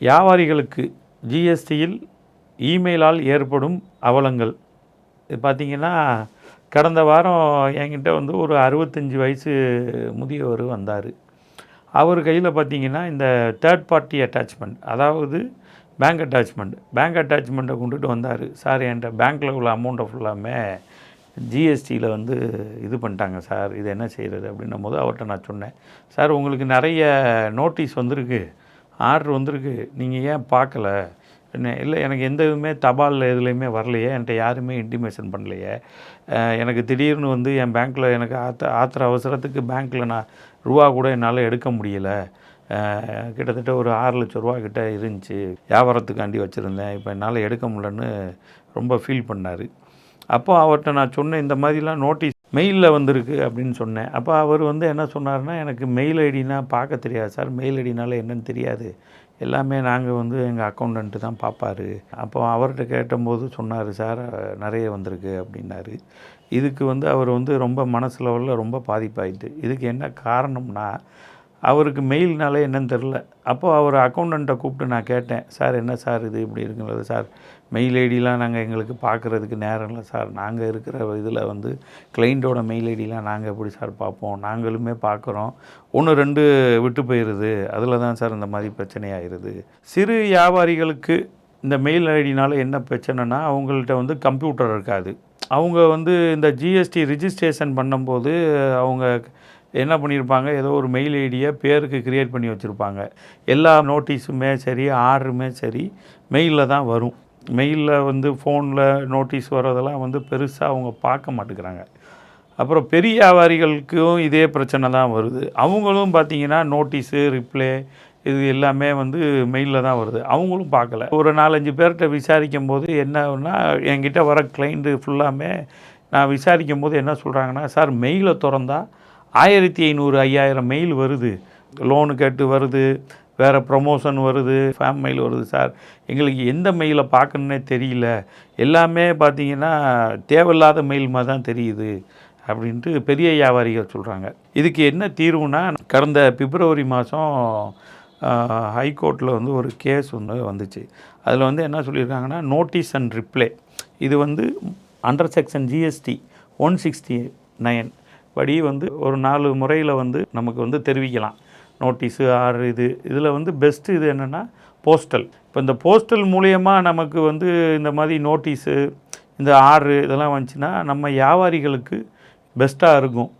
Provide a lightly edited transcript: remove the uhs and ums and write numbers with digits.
வியாபாரிகளுக்கு ஜிஎஸ்டியில் இமெயிலால் ஏற்படும் அவலங்கள். இது பார்த்திங்கன்னா, கடந்த வாரம் என்கிட்ட வந்து ஒரு 65 வயசு முதியவர் வந்தார். அவர் கையில் பார்த்திங்கன்னா இந்த தேர்ட் பார்ட்டி அட்டாச்மெண்ட், அதாவது பேங்க் அட்டாச்மெண்ட்டை கொண்டுட்டு வந்தார். சார், என்கிட்ட பேங்க்கில் உள்ள அமௌண்ட்டை ஃபுல்லாமே ஜிஎஸ்டியில் வந்து இது பண்ணிட்டாங்க சார், இது என்ன செய்கிறது அப்படின்னும் போது அவர்கிட்ட நான் சொன்னேன், சார் உங்களுக்கு நிறைய நோட்டீஸ் வந்திருக்கு, ஆர்டர் வந்திருக்கு, நீங்கள் ஏன் பார்க்கல? என்ன இல்லை, எனக்கு எந்த இதுவுமே தபாலில் எதுலேயுமே வரலையே, என்கிட்ட யாருமே இன்டிமேஷன் பண்ணலையே, எனக்கு திடீர்னு வந்து என் பேங்க்கில் எனக்கு ஆத்திர அவசரத்துக்கு பேங்க்கில் நான் ரூபா கூட என்னால் எடுக்க முடியலை, கிட்டத்தட்ட ஒரு 6 லட்ச ரூபா கிட்ட இருந்துச்சு, வியாபாரத்துக்காண்டி வச்சுருந்தேன், இப்போ என்னால் எடுக்க முடியலன்னு ரொம்ப ஃபீல் பண்ணார். அப்போ அவர்கிட்ட நான் சொன்னேன், இந்த மாதிரிலாம் நோட்டீஸ் மெயிலில் வந்திருக்கு அப்படின்னு சொன்னேன். அப்போ அவர் வந்து என்ன சொன்னார்னா, எனக்கு மெயில் ஐடினா பார்க்க தெரியாது சார், மெயில் ஐடினால என்னன்னு தெரியாது, எல்லாமே நாங்கள் வந்து எங்கள் அக்கௌண்டண்ட்டு தான் பார்ப்பார். அப்போ அவர்கிட்ட கேட்டபோது சொன்னார், சார் நிறைய வந்திருக்கு அப்படின்னாரு. இதுக்கு வந்து அவர் வந்து ரொம்ப மனசு லெவலில் ரொம்ப பாதிப்பாயிட்டு. இதுக்கு என்ன காரணம்னா, அவருக்கு மெயில்னாலே என்னன்னு தெரில. அப்போது அவர் அக்கௌண்டண்ட்டை கூப்பிட்டு நான் கேட்டேன், சார் என்ன சார் இது இப்படி இருக்குங்கிறது, சார் மெயில் ஐடிலாம் நாங்கள் எங்களுக்கு பார்க்குறதுக்கு நேரம் இல்லை சார், நாங்கள் இருக்கிற இதில் வந்து கிளைண்ட்டோட மெயில் ஐடிலாம் நாங்கள் எப்படி சார் பார்ப்போம், நாங்களுமே பார்க்குறோம், 1-2 விட்டு போயிடுது, அதில் தான் சார் இந்த மாதிரி பிரச்சனையாகிடுது. சிறு வியாபாரிகளுக்கு இந்த மெயில் ஐடினால் என்ன பிரச்சனைனா, அவங்கள்ட்ட வந்து கம்ப்யூட்டர் இருக்காது. அவங்க வந்து இந்த ஜிஎஸ்டி ரிஜிஸ்ட்ரேஷன் பண்ணும்போது அவங்க என்ன பண்ணியிருப்பாங்க, ஏதோ ஒரு மெயில் ஐடியை பேருக்கு க்ரியேட் பண்ணி வச்சுருப்பாங்க. எல்லா நோட்டீஸுமே சரி, ஆர்டருமே சரி மெயிலில் தான் வரும். மெயிலில் வந்து ஃபோனில் நோட்டீஸ் வர்றதெல்லாம் வந்து பெருசாக அவங்க பார்க்க மாட்டேங்கிறாங்க. அப்புறம் பெரிய வியாபாரிகளுக்கும் இதே பிரச்சனை தான் வருது. அவங்களும் பார்த்திங்கன்னா நோட்டீஸு, ரிப்ளே இது எல்லாமே வந்து மெயிலில் தான் வருது, அவங்களும் பார்க்கல. ஒரு 4-5 பேர்கிட்ட விசாரிக்கும் போது என்னன்னா, என்கிட்ட வர கிளைண்ட்டு ஃபுல்லாமே நான் விசாரிக்கும் போது என்ன சொல்கிறாங்கன்னா, சார் மெயிலை திறந்தா 1500 5000 மெயில் வருது, லோனு கேட்டு வருது, வேறு ப்ரமோஷன் வருது, ஃபேம் மெயில் வருது சார், எங்களுக்கு எந்த மெயிலை பார்க்கணுன்னே தெரியல, எல்லாமே பார்த்திங்கன்னா தேவையில்லாத மெயில் மாதிரி தான் தெரியுது அப்படின்ட்டு பெரிய வியாபாரிகள் சொல்கிறாங்க. இதுக்கு என்ன தீர்வுனா, கடந்த பிப்ரவரி மாதம் ஹைகோர்ட்டில் வந்து ஒரு கேஸ் ஒன்று வந்துச்சு. அதில் வந்து என்ன சொல்லியிருக்காங்கன்னா, நோட்டீஸ் அண்ட் ரிப்ளே இது வந்து அண்டர் செக்ஷன் ஜிஎஸ்டி 169 படி வந்து ஒரு 4 முறையில் வந்து நமக்கு வந்து தெரிவிக்கலாம். நோட்டீஸு, ஆர்டர் இதில் வந்து பெஸ்ட்டு இது என்னென்னா போஸ்டல். இப்போ இந்த போஸ்டல் மூலயமா நமக்கு வந்து இந்த மாதிரி நோட்டீஸு, இந்த ஆர்டரு இதெல்லாம் வந்துச்சுன்னா நம்ம வியாபாரிகளுக்கு பெஸ்ட்டாக இருக்கும்.